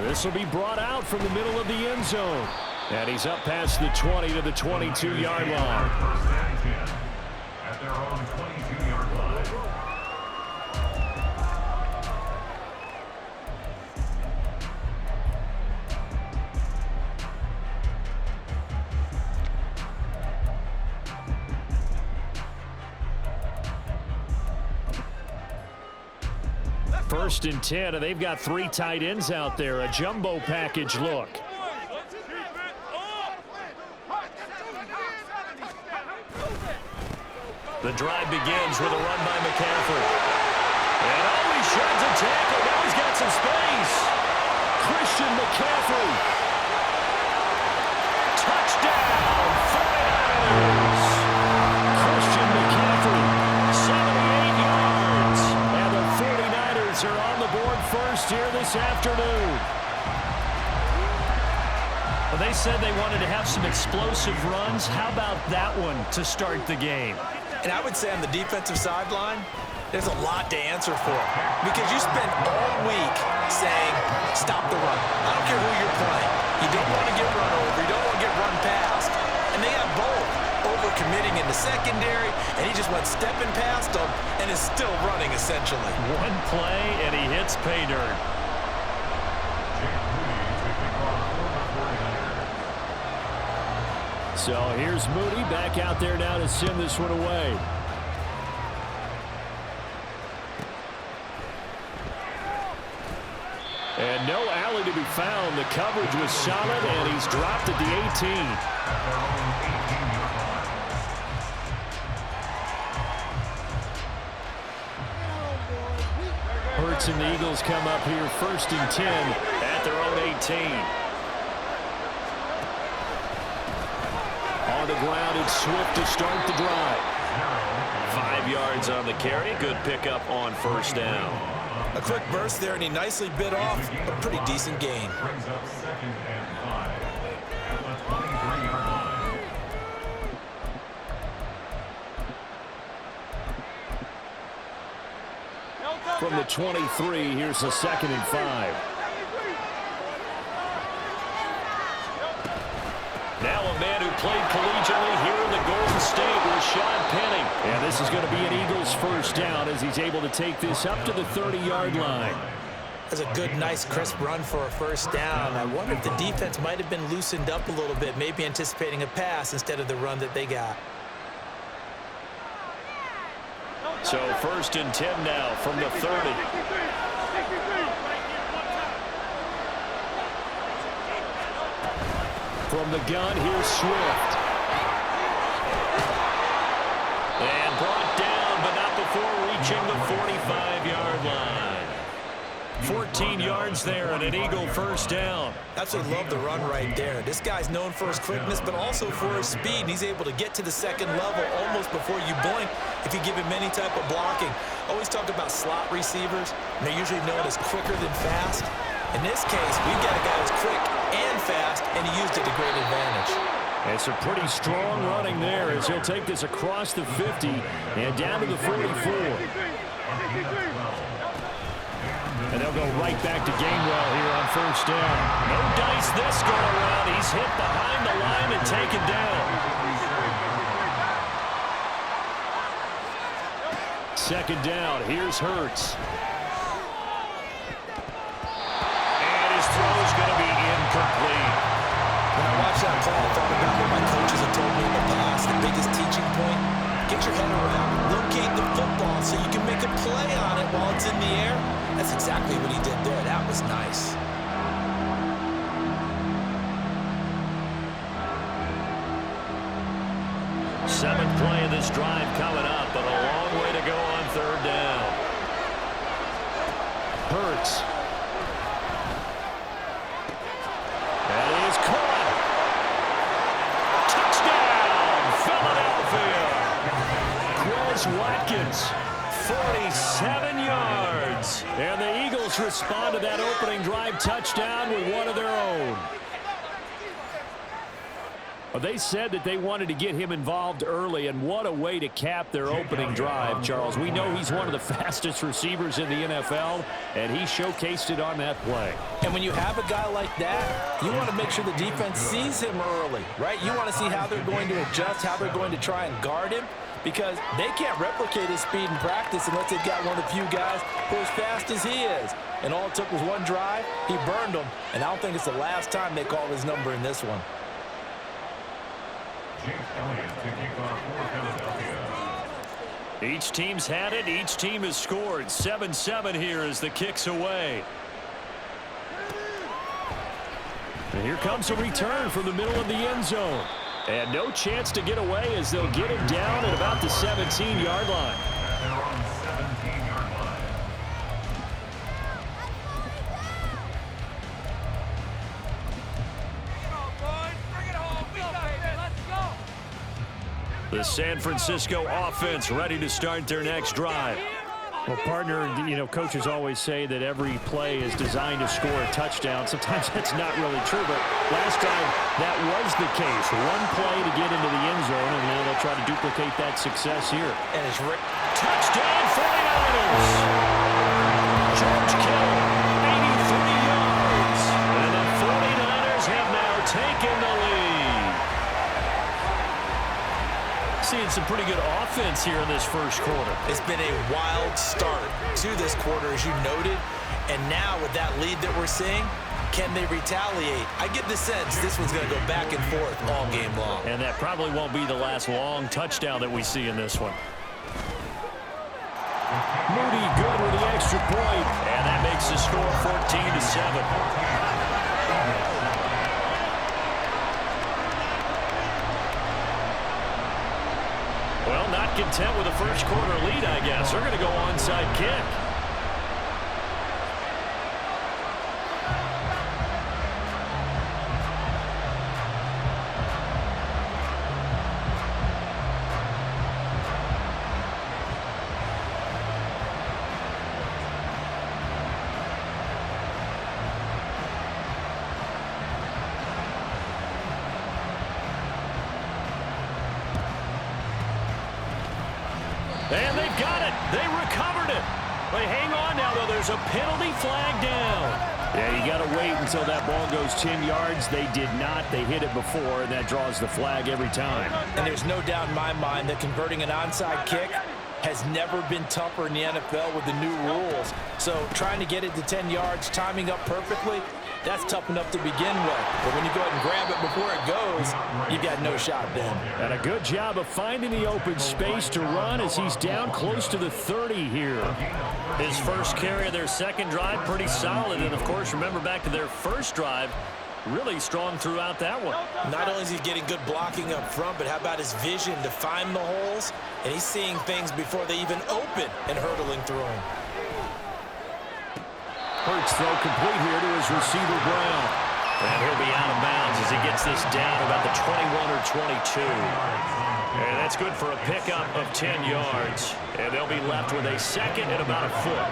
This will be brought out from the middle of the end zone. And he's up past the 20 to the 22-yard line. First and 10 at their own 22-yard line. First and 10, and they've got 3 tight ends out there. A jumbo package look. The drive begins with a run by McCaffrey. And he sheds a tackle. Now he's got some space. Christian McCaffrey. Touchdown, 49ers. Christian McCaffrey, 78 yards. And the 49ers are on the board first here this afternoon. Well, they said they wanted to have some explosive runs. How about that one to start the game? And I would say on the defensive sideline, there's a lot to answer for. Because you spend all week saying, stop the run. I don't care who you're playing. You don't want to get run over. You don't want to get run past. And they have both. Over-committing in the secondary, and he just went stepping past them and is still running, essentially. One play, and he hits pay dirt. So here's Moody back out there now to send this one away. And no alley to be found. The coverage was solid, and he's dropped at the 18. Hurts and the Eagles come up here first and 10 at their own 18. On the ground, it's Swift to start the drive. 5 yards on the carry. Good pickup on first down. A quick burst there, and he nicely bit off a pretty decent gain. Brings up 2nd and 5 at the 23-yard line. From the 23, here's a 2nd and 5. Now a man who played collegiately here in the Golden State, Rashad Penny. And this is going to be an Eagles first down as he's able to take this up to the 30-yard line. That's a good, nice, crisp run for a first down. I wonder if the defense might have been loosened up a little bit, maybe anticipating a pass instead of the run that they got. So first and 10 now from the 30. From the gun, here's Swift. And brought down, but not before reaching the 45-yard line. 14 yards there and an Eagle first down. Absolutely love the run right there. This guy's known for his quickness, but also for his speed. And he's able to get to the second level almost before you blink if you give him any type of blocking. Always talk about slot receivers, and they're usually known as quicker than fast. In this case, we've got a guy who's quick and fast, and he used it to great advantage. It's a pretty strong running there as he'll take this across the 50 and down to the 44. And they'll go right back to Gainwell here on first down. No dice this go around. He's hit behind the line and taken down. Second down. Here's Hurts. And his throw is going to be incomplete. When I watched that play, I thought about what my coaches have told me in the past. The biggest teaching point, get your head around, locate the football so you can make a play on it while it's in the air. That's exactly what he did there. That was nice. Seventh play of this drive coming up, but a long way to go on third down. Hurts. That is caught. Touchdown, Philadelphia. Quez Watkins, 47 yards. And the Eagles respond to that opening drive touchdown with one of their own. Well, they said that they wanted to get him involved early, and what a way to cap their opening drive, Charles. We know he's one of the fastest receivers in the NFL, and he showcased it on that play. And when you have a guy like that, you want to make sure the defense sees him early, right? You want to see how they're going to adjust, how they're going to try and guard him, because they can't replicate his speed in practice unless they've got one of the few guys who are as fast as he is. And all it took was one drive. He burned them, and I don't think it's the last time they call his number in this one. Each team's had it. Each team has scored. 7-7 here as the kick's away. And here comes a return from the middle of the end zone. And no chance to get away as they'll get him down at about the 17-yard line. They're on the 17-yard line. The San Francisco offense ready to start their next drive. Well, partner, you know, coaches always say that every play is designed to score a touchdown. Sometimes that's not really true, but last time that was the case. One play to get into the end zone, and now they'll try to duplicate that success here. And it's touchdown 49ers! George Kittle, 83 yards. And the 49ers have now taken the lead. Seeing some pretty good offense here in this first quarter. It's been a wild start to this quarter, as you noted. And now with that lead that we're seeing, can they retaliate? I get the sense this one's going to go back and forth all game long. And that probably won't be the last long touchdown that we see in this one. Moody good with the extra point. And that makes the score 14-7. Well, not content with a first quarter lead, I guess. They're going to go onside kick. And they've got it. They recovered it. They hang on now, though. There's a penalty flag down. Yeah, you got to wait until that ball goes 10 yards. They did not. They hit it before, and that draws the flag every time. And there's no doubt in my mind that converting an onside kick has never been tougher in the NFL with the new rules. So trying to get it to 10 yards, timing up perfectly, that's tough enough to begin with. But when you go ahead and grab it before it goes, you've got no shot then. And a good job of finding the open space to run as he's down close to the 30 here. His first carry of their second drive, pretty solid. And, of course, remember back to their first drive, really strong throughout that one. Not only is he getting good blocking up front, but how about his vision to find the holes? And he's seeing things before they even open and hurdling through them. Hurts throw complete here to his receiver, Brown. And he'll be out of bounds as he gets this down about the 21 or 22. And that's good for a pickup of 10 yards. And they'll be left with a second and about a foot.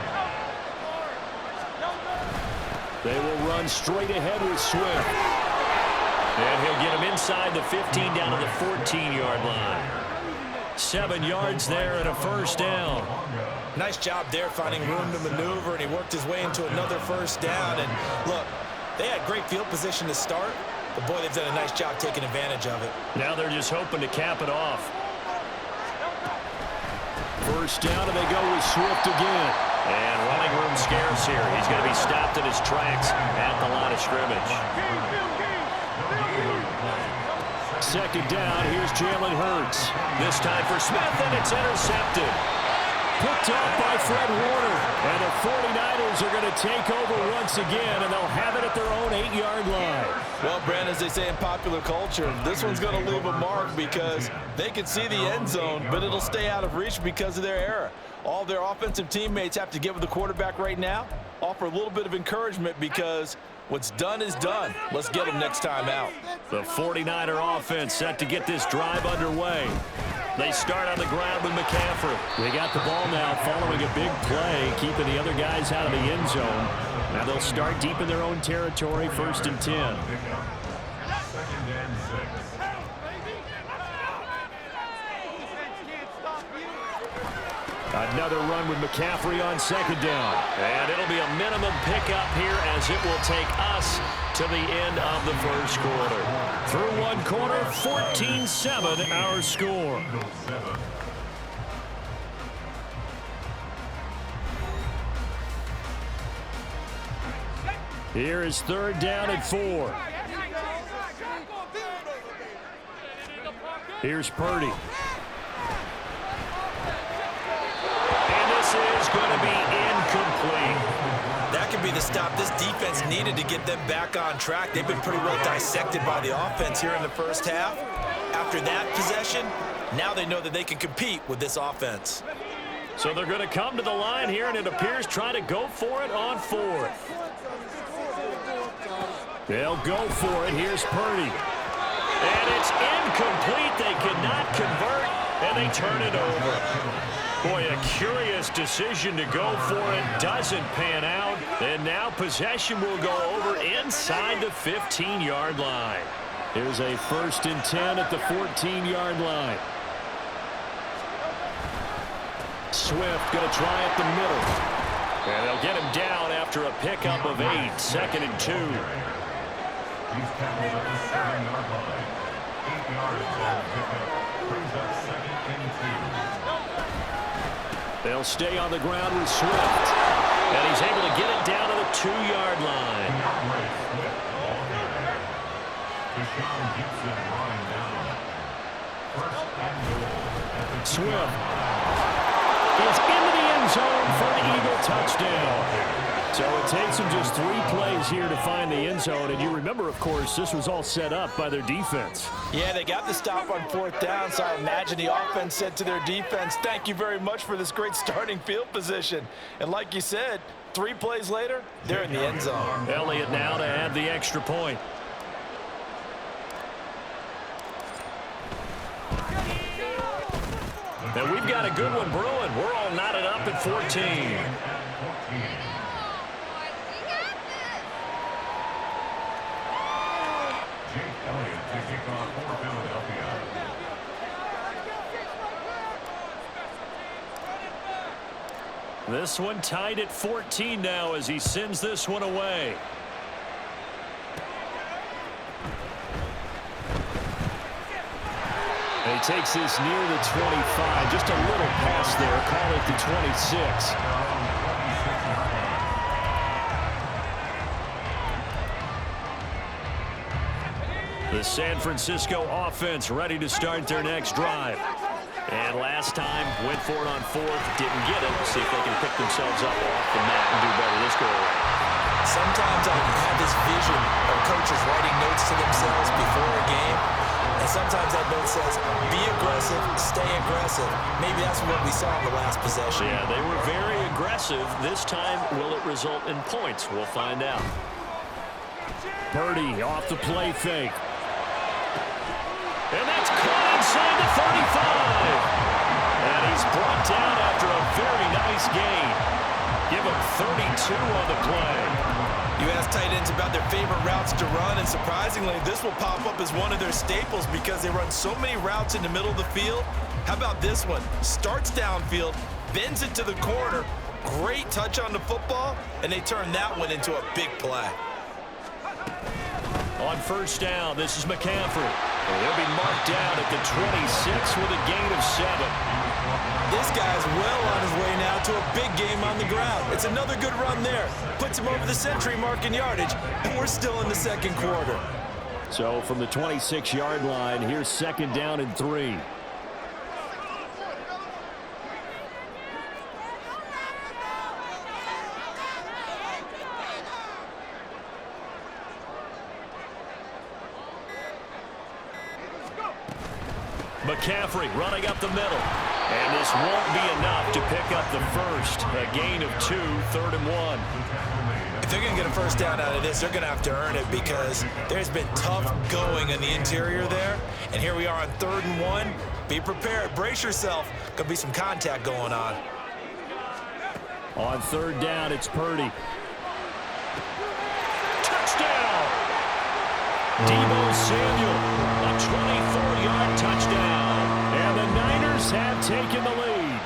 They will run straight ahead with Swift. And he'll get him inside the 15 down to the 14-yard line. 7 yards there and a first down. Nice job there finding room to maneuver, and he worked his way into another first down. And look, they had great field position to start, but boy, they've done a nice job taking advantage of it. Now they're just hoping to cap it off. First down, and they go with Swift again. And running room scarce here. He's going to be stopped in his tracks at the line of scrimmage. Second down, here's Jalen Hurts. This time for Smith, and it's intercepted. Picked off by Fred Warner. And the 49ers are going to take over once again, and they'll have it at their own 8-yard line. Well, Brand, as they say in popular culture, this one's going to leave a mark because they can see the end zone, but it'll stay out of reach because of their error. All their offensive teammates have to get with the quarterback right now, offer a little bit of encouragement because what's done is done. Let's get them next time out. The 49er offense set to get this drive underway. They start on the ground with McCaffrey. They got the ball now following a big play, keeping the other guys out of the end zone. Now they'll start deep in their own territory, 1st and 10. Another run with McCaffrey on second down. And it'll be a minimum pickup here as it will take us to the end of the first quarter. Through one quarter, 14-7 our score. Here is third down and 4. Here's Purdy. And this is going to be incomplete. That could be the stop this defense needed to get them back on track. They've been pretty well dissected by the offense here in the first half. After that possession, now they know that they can compete with this offense. So they're going to come to the line here, and it appears trying to go for it on fourth. They'll go for it. Here's Purdy. And it's incomplete. They cannot convert, and they turn it over. Boy, a curious decision to go for it. Doesn't pan out. And now possession will go over inside the 15-yard line. Here's a 1st and 10 at the 14-yard line. Swift going to try at the middle. And they'll get him down after a pickup of 8. 2nd and 2. He's tackled at the 7-yard line. 8 yards on the pickup. Brings up 2nd and 2. They'll stay on the ground with Swift. And he's able to get it down to the 2-yard line. Swift is into the end zone for the Eagle touchdown. So it takes them just 3 plays here to find the end zone. And you remember, of course, this was all set up by their defense. Yeah, they got the stop on 4th down, so I imagine the offense said to their defense, thank you very much for this great starting field position. And like you said, 3 plays later, they're in the end zone. Elliott now to add the extra point. And we've got a good one brewing. We're all knotted up at 14. This one tied at 14 now as he sends this one away. And he takes this near the 25. Just a little pass there. Call it the 26. The San Francisco offense ready to start their next drive. And last time, went for it on 4th, didn't get it. See if they can pick themselves up off the mat and do better this go around. Sometimes I have this vision of coaches writing notes to themselves before a game. And sometimes that note says, be aggressive, stay aggressive. Maybe that's what we saw in the last possession. Yeah, they were very aggressive. This time, will it result in points? We'll find out. Purdy off the play fake. And that's caught inside the 35. And he's brought down after a very nice gain. Give him 32 on the play. You ask tight ends about their favorite routes to run, and surprisingly, this will pop up as one of their staples because they run so many routes in the middle of the field. How about this one? Starts downfield, bends it to the corner, great touch on the football, and they turn that one into a big play. On 1st down, this is McCaffrey. They'll be marked down at the 26 with a gain of 7. This guy's well on his way now to a big game on the ground. It's another good run there. Puts him over the century mark in yardage, and we're still in the 2nd quarter. So from the 26-yard line, here's 2nd down and 3. McCaffrey running up the middle. And this won't be enough to pick up the first. A gain of 2, 3rd and 1. If they're going to get a first down out of this, they're going to have to earn it because there's been tough going in the interior there. And here we are on 3rd and 1. Be prepared. Brace yourself. Going to be some contact going on. On 3rd down, it's Purdy. Touchdown! Deebo Samuel, a 24-yard touchdown. And the Niners have taken the lead.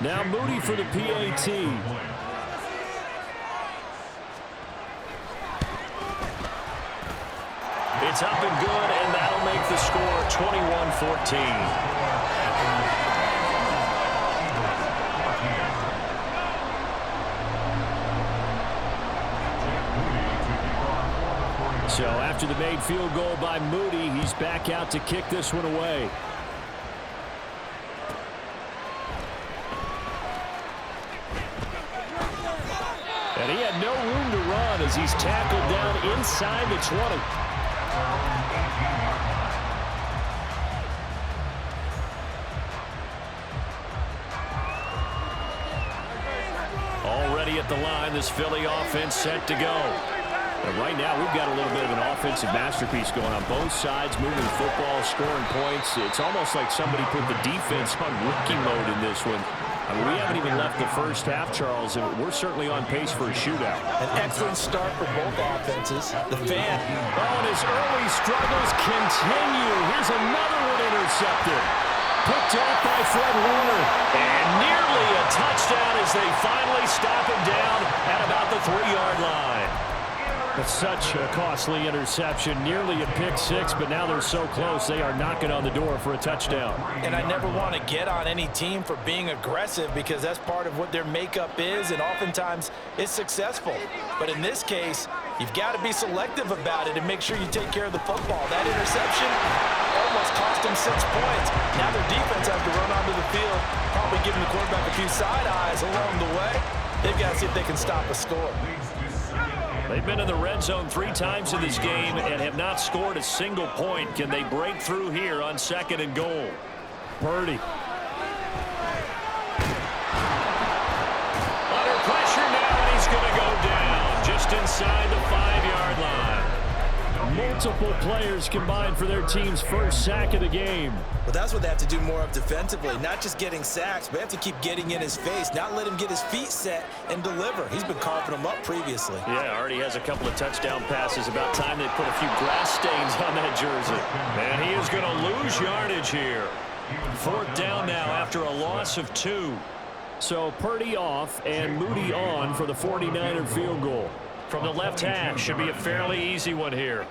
Now Moody for the PAT. It's up and good, and that'll make the score 21-14. So after the made field goal by Moody, he's back out to kick this one away. And he had no room to run as he's tackled down inside the 20. Already at the line, this Philly offense set to go. And right now, we've got a little bit of an offensive masterpiece going on both sides, moving the football, scoring points. It's almost like somebody put the defense on rookie mode in this one. I mean, we haven't even left the first half, Charles, and we're certainly on pace for a shootout. An excellent start for both offenses. The fan. Oh, and his early struggles continue. Here's another one intercepted. Picked off by Fred Warner. And nearly a touchdown as they finally stop him down at about the 3-yard line. That's such a costly interception, nearly a pick six, but now they're so close they are knocking on the door for a touchdown. And I never want to get on any team for being aggressive because that's part of what their makeup is, and oftentimes it's successful. But in this case, you've got to be selective about it and make sure you take care of the football. That interception almost cost them 6 points. Now their defense has to run onto the field, probably giving the quarterback a few side eyes along the way. They've got to see if they can stop a score. They've been in the red zone 3 times in this game and have not scored a single point. Can they break through here on 2nd and goal? Purdy. Under pressure now, and he's going to go down just inside the 5-yard line. Multiple players combined for their team's first sack of the game. Well, that's what they have to do more of defensively, not just getting sacks, but they have to keep getting in his face, not let him get his feet set and deliver. He's been carving them up previously. Yeah, already has a couple of touchdown passes. About time they put a few grass stains on that jersey. And he is going to lose yardage here. 4th down now after a loss of 2. So Purdy off and Moody on for the 49er field goal. From the left hash, should be a fairly easy one here.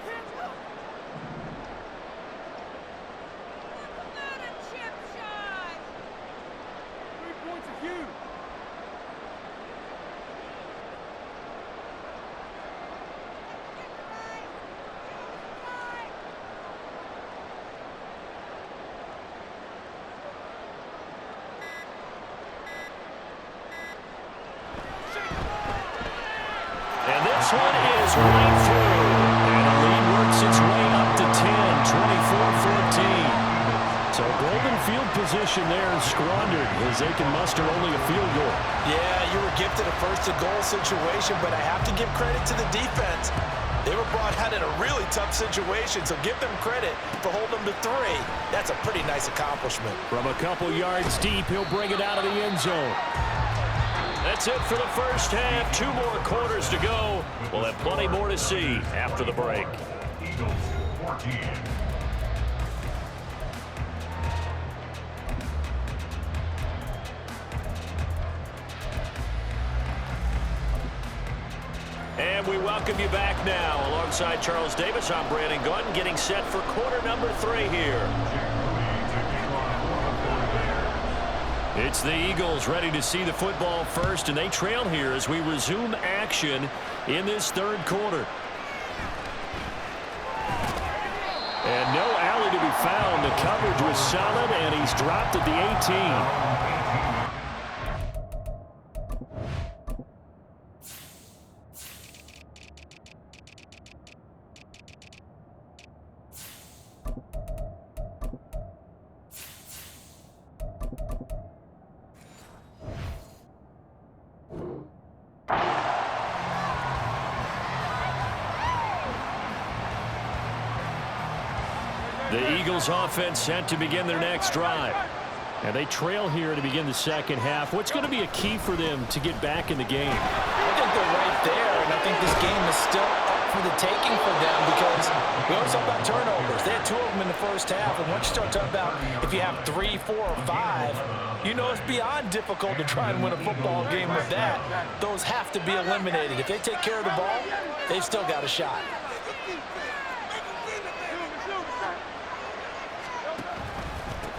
This one is right through. And the lead works its way up to 10, 24-14. So golden field position there is squandered as they can muster only a field goal. Yeah, you were gifted a first-to-goal situation, but I have to give credit to the defense. They were brought out in a really tough situation, so give them credit for holding them to 3. That's a pretty nice accomplishment. From a couple yards deep, he'll bring it out of the end zone. That's it for the first half. 2 more quarters to go. We'll have plenty more to see after the break. Eagles 14. And we welcome you back now. Alongside Charles Davis, I'm Brandon Gunn, getting set for quarter number 3 here. It's the Eagles ready to see the football first, and they trail here as we resume action in this 3rd quarter. And no alley to be found. The coverage was solid, and he's dropped at the 18. The Eagles offense set to begin their next drive. And they trail here to begin the 2nd half. What's going to be a key for them to get back in the game? I think they're right there, and I think this game is still up for to the taking for them because we always talk about turnovers. They had 2 of them in the first half, and once you start talking about if you have 3, 4, or 5, you know it's beyond difficult to try and win a football game with that. Those have to be eliminated. If they take care of the ball, they've still got a shot.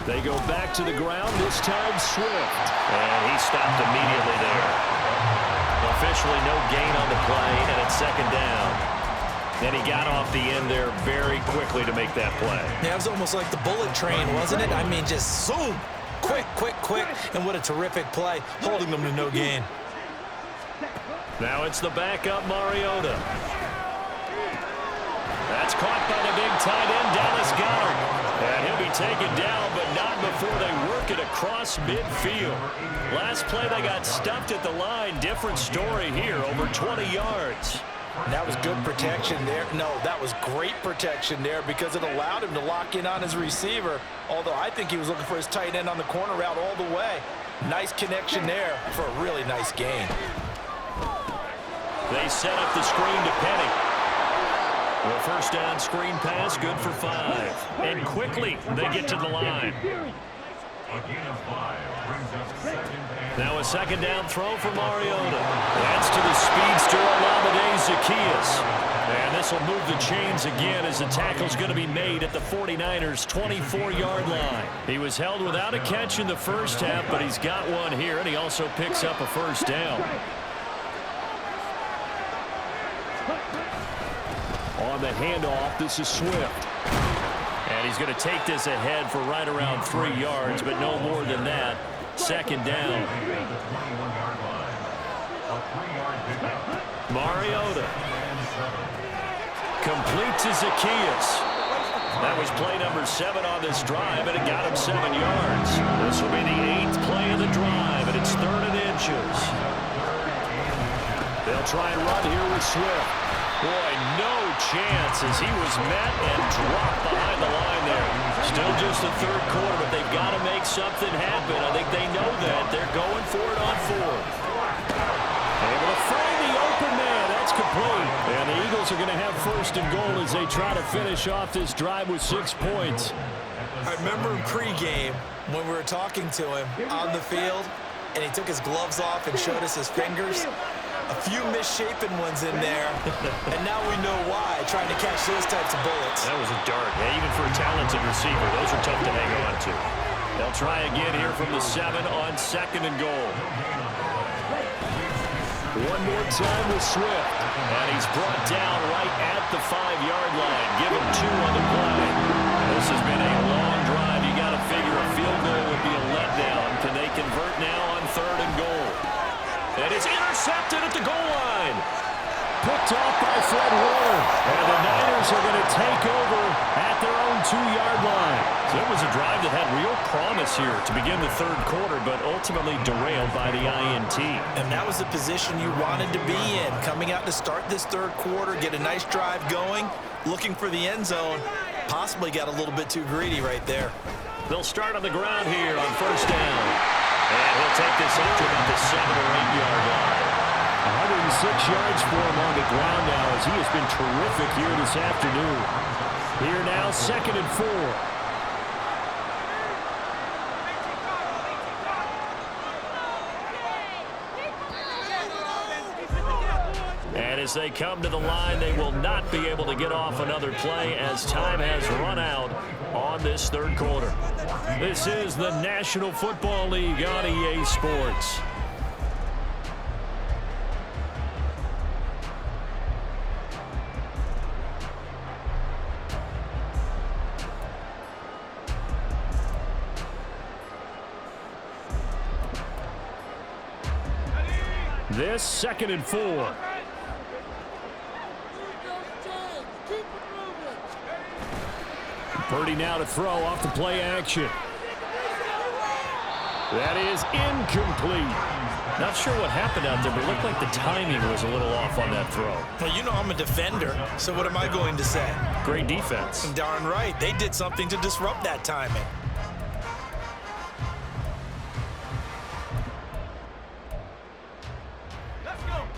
They go back to the ground, this time Swift. And he stopped immediately there. Officially no gain on the play, and it's second down. And he got off the end there very quickly to make that play. Yeah, it was almost like the bullet train, wasn't it? I mean, just zoom. Quick, quick, quick. And what a terrific play, holding them to no gain. Now it's the backup Mariota. That's caught by the big tight end, Dallas Goedert. And he'll be taken down, but not before they work it across midfield. Last play, they got stuffed at the line. Different story here, over 20 yards. That was good protection there. No, that was great protection there because it allowed him to lock in on his receiver, although I think he was looking for his tight end on the corner route all the way. Nice connection there for a really nice gain. They set up the screen to Penny. Well, first down screen pass, good for 5. And quickly, they get to the line. Now a second down throw for Mariota. That's to the speedster, Olamide Zaccheaus. And this will move the chains again as the tackle's going to be made at the 49ers' 24-yard line. He was held without a catch in the first half, but he's got one here, and he also picks up a first down. On the handoff, this is Swift. And he's going to take this ahead for right around 3 yards, but no more than that. Second down. Mariota. Complete to Zaccheaus. That was play number 7 on this drive, and it got him 7 yards. This will be the 8th play of the drive, and it's 3rd and inches. They'll try and run here with Swift. Boy, no chance as he was met and dropped behind the line there. Still just the 3rd quarter, but they've got to make something happen. I think they know that. They're going for it on 4th. Able to find the open man. That's complete. And the Eagles are going to have 1st and goal as they try to finish off this drive with 6 points. I remember in pregame when we were talking to him on the field, and he took his gloves off and showed us his fingers. A few misshapen ones in there, and now we know why, trying to catch those types of bullets. That was a dart. Yeah, even for a talented receiver, those are tough to hang on to. They'll try again here from the 7 on 2nd and goal. One more time with Swift, and he's brought down right at the 5-yard line. Give him 2 on the play. This has been a long drive. You got to figure a field goal would be a letdown. Can they convert now on 3rd and goal? And it's intercepted at the goal line. Picked off by Fred Warner. And the Niners are going to take over at their own 2-yard line. So it was a drive that had real promise here to begin the 3rd quarter, but ultimately derailed by the INT. And that was the position you wanted to be in. Coming out to start this 3rd quarter, get a nice drive going, looking for the end zone. Possibly got a little bit too greedy right there. They'll start on the ground here on 1st down. And he'll take this up to about the 7 or 8-yard line. 106 yards for him on the ground now as he has been terrific here this afternoon. Here now, 2nd and 4. And as they come to the line, they will not be able to get off another play as time has run out on this 3rd quarter. This is the National Football League on EA Sports. This 2nd and 4. Purdy now to throw off the play action. That is incomplete. Not sure what happened out there, but it looked like the timing was a little off on that throw. Well, you know I'm a defender, so what am I going to say? Great defense. Darn right. They did something to disrupt that timing.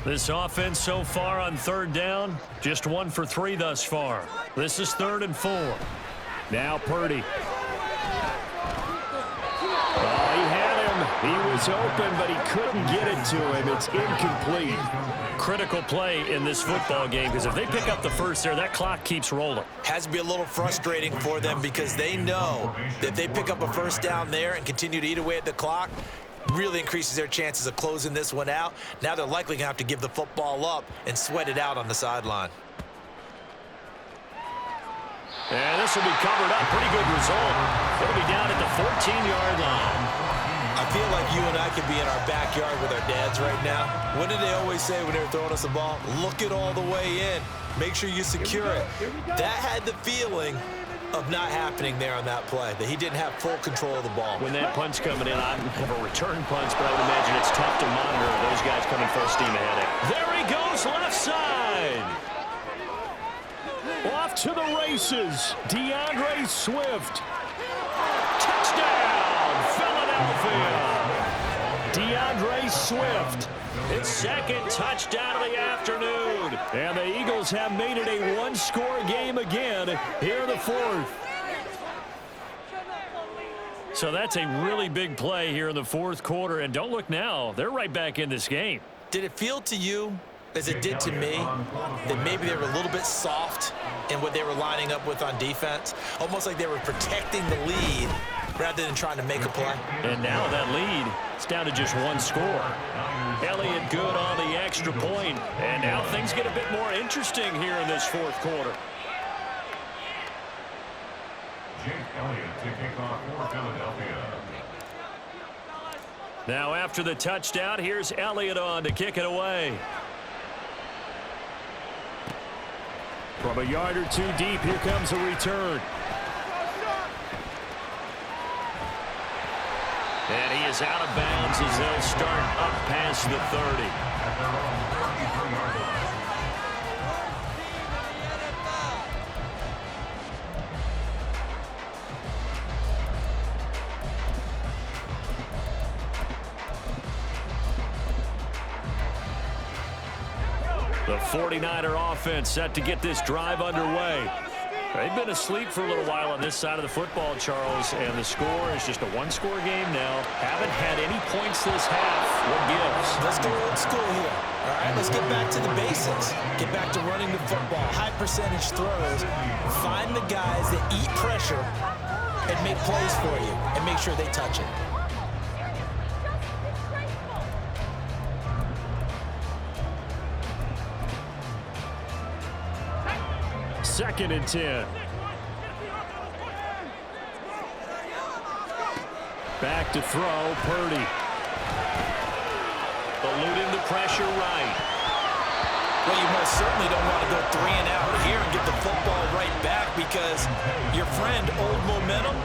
This offense so far on third down, just 1 for 3 thus far. This is 3rd and 4. Now Purdy. Oh, he had him. He was open, but he couldn't get it to him. It's incomplete. Critical play in this football game, because if they pick up the first there, that clock keeps rolling. Has to be a little frustrating for them because they know that if they pick up a first down there and continue to eat away at the clock, really increases their chances of closing this one out. Now they're likely going to have to give the football up and sweat it out on the sideline. And this will be covered up. Pretty good result. It'll be down at the 14-yard line. I feel like you and I could be in our backyard with our dads right now. What did they always say when they were throwing us the ball? Look it all the way in. Make sure you secure it. That had the feeling of not happening there on that play, that he didn't have full control of the ball. When that punch coming in, I have a return punch, but I would imagine it's tough to monitor those guys coming full steam ahead. There he goes, left side. Off to the races, DeAndre Swift. Touchdown, Philadelphia. DeAndre Swift, his 2nd touchdown of the afternoon. And the Eagles have made it a one-score game again here in the 4th. So that's a really big play here in the 4th quarter. And don't look now, they're right back in this game. Did it feel to you, as it did to me, that maybe they were a little bit soft in what they were lining up with on defense? Almost like they were protecting the lead rather than trying to make a play. And now that lead, it's down to just 1 score. Elliott good on the extra point. And now things get a bit more interesting here in this 4th quarter. Jake Elliott to kick off for Philadelphia. Now after the touchdown, here's Elliott on to kick it away. From a yard or 2 deep, here comes a return. And he is out of bounds as they'll start up past the 30. The 49er offense set to get this drive underway. They've been asleep for a little while on this side of the football, Charles, and the score is just a 1-score game now. Haven't had any points this half. What gives? Let's go old school here. All right, let's get back to the basics. Get back to running the football, high percentage throws. Find the guys that eat pressure and make plays for you and make sure they touch it. 2nd and 10. Back to throw, Purdy. Eluding the pressure right. Well, you most certainly don't want to go 3 and out here and get the football right back because your friend, Old Momentum,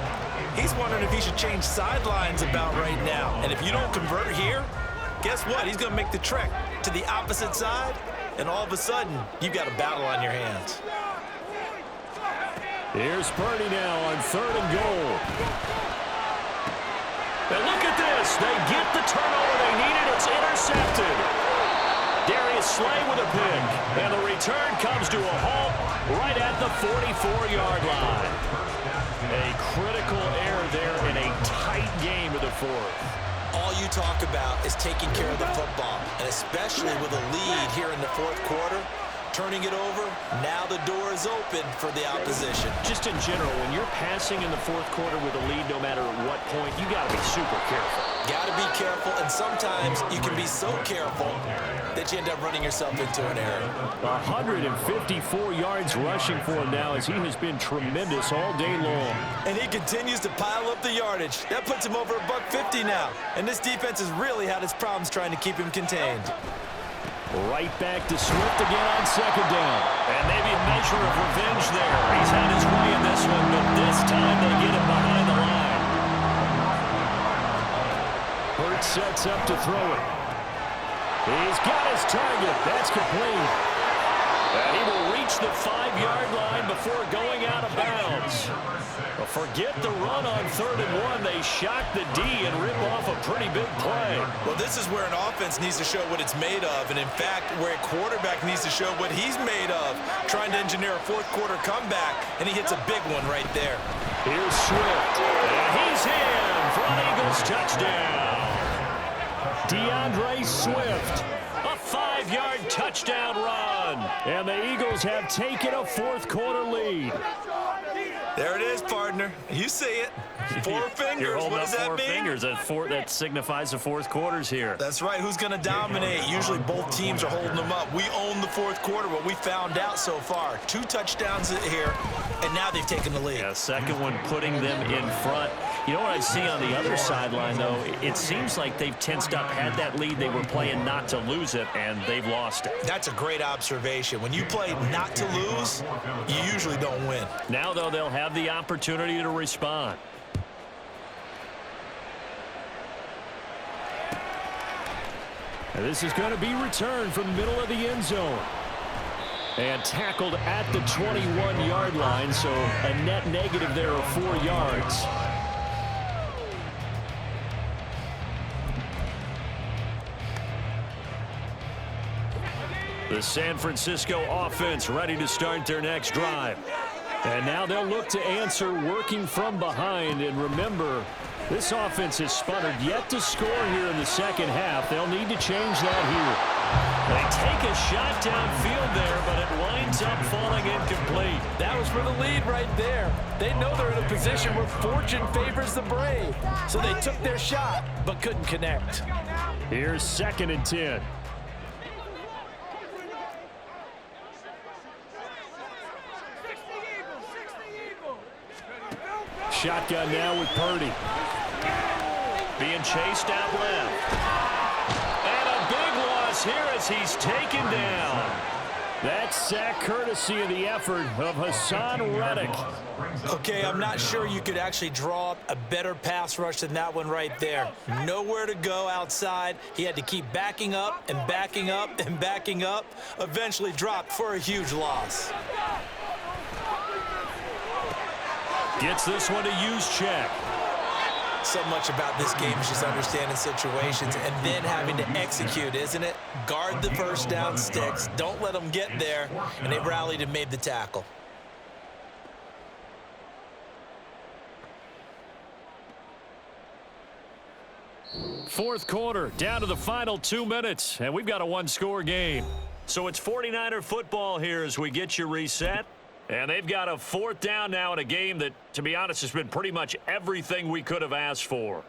he's wondering if he should change sidelines about right now. And if you don't convert here, guess what? He's going to make the trek to the opposite side, and all of a sudden, you've got a battle on your hands. Here's Purdy now on 3rd and goal. And look at this. They get the turnover they needed. It's intercepted. Darius Slay with a pick. And the return comes to a halt right at the 44-yard line. A critical error there in a tight game of the 4th. All you talk about is taking care of the football, and especially with a lead here in the 4th quarter, turning it over, now the door is open for the opposition. Just in general, when you're passing in the 4th quarter with a lead, no matter at what point, you got to be super careful. Got to be careful, and sometimes you can be so careful that you end up running yourself into an error. 154 yards rushing for him now as he has been tremendous all day long. And he continues to pile up the yardage. That puts him over $150 now. And this defense has really had its problems trying to keep him contained. Right back to Swift again on 2nd down. And maybe a measure of revenge there. He's had his way in this one, but this time they get him behind the line. Hurts sets up to throw it. He's got his target. That's complete. And he will reach the 5-yard line before going out of bounds. Well, forget the run on 3rd and 1. They shock the D and rip off a pretty big play. Well, this is where an offense needs to show what it's made of, and in fact, where a quarterback needs to show what he's made of, trying to engineer a 4th quarter comeback, and he hits a big one right there. Here's Swift, and he's in for an Eagles touchdown. DeAndre Swift, a 5-yard touchdown run, and the Eagles have taken a 4th quarter lead. There it is, partner. You see it. 4 fingers. You're holding what does up that 4 mean? fingers. That signifies the 4th quarters here. That's right. Who's going to dominate? Usually both teams are holding them up. We own the 4th quarter, what we found out so far. 2 touchdowns here, and now they've taken the lead. Yeah, second one putting them in front. You know what I see on the other sideline, though? It seems like they've tensed up, had that lead. They were playing not to lose it, and they've lost it. That's a great observation. When you play not to lose, you usually don't win. Now, though, they'll have the opportunity to respond. And this is going to be returned from the middle of the end zone. And tackled at the 21-yard line, so a net negative there of 4 yards. The San Francisco offense ready to start their next drive. And now they'll look to answer working from behind. And remember, this offense has sputtered yet to score here in the second half. They'll need to change that here. They take a shot downfield there, but it winds up falling incomplete. That was for the lead right there. They know they're in a position where fortune favors the brave. So they took their shot, but couldn't connect. Here's 2nd and 10. Shotgun now with Purdy. Being chased out left. And a big loss here as he's taken down. That sack courtesy of the effort of Hassan Reddick. Okay, I'm not sure you could actually draw up a better pass rush than that one right there. Nowhere to go outside. He had to keep backing up and backing up and backing up. Eventually dropped for a huge loss. Gets this one to use check. So much about this game is just understanding situations and then having to execute, isn't it? Guard the first down sticks. Don't let them get there. And they rallied and made the tackle. Fourth quarter, down to the final 2 minutes, and we've got a 1-score game. So it's 49er football here as we get you reset. And they've got a 4th down now in a game that, to be honest, has been pretty much everything we could have asked for.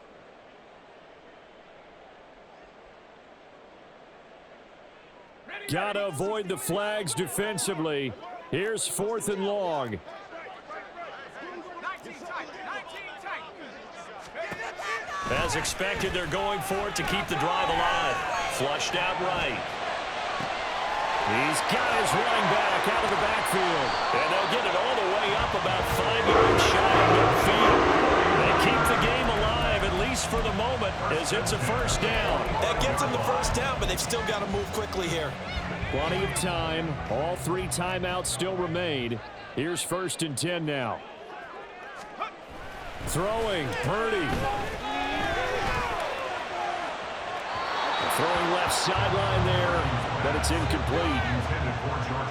Gotta avoid the flags defensively. Here's 4th and long. As expected, they're going for it to keep the drive alive. Flushed out right. He's got his running back out of the backfield. And they'll get it all the way up about 5 yards shy of midfield. They keep the game alive, at least for the moment, as it's a 1st down. That gets them the 1st down, but they've still got to move quickly here. Plenty of time. All 3 timeouts still remain. Here's 1st and 10 now. Throwing, Purdy. Throwing left sideline there, but it's incomplete.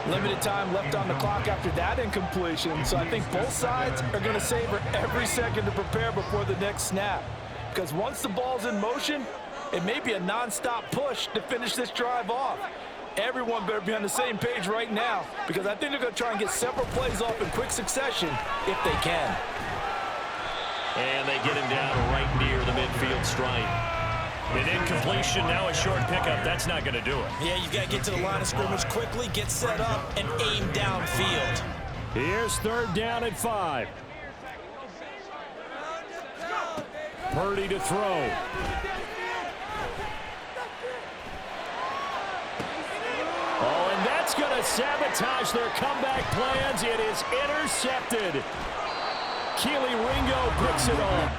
Limited time left on the clock after that incompletion, so I think both sides are going to savor every second to prepare before the next snap. Because once the ball's in motion, it may be a non-stop push to finish this drive off. Everyone better be on the same page right now, because I think they're going to try and get several plays off in quick succession if they can. And they get him down right near the midfield stripe. An incompletion, now a short pickup. That's not going to do it. Yeah, you've got to get to the line of scrimmage quickly, get set up, and aim downfield. Here's 3rd down at 5. Purdy to throw. Oh, and that's going to sabotage their comeback plans. It is intercepted. Keely Ringo picks it up.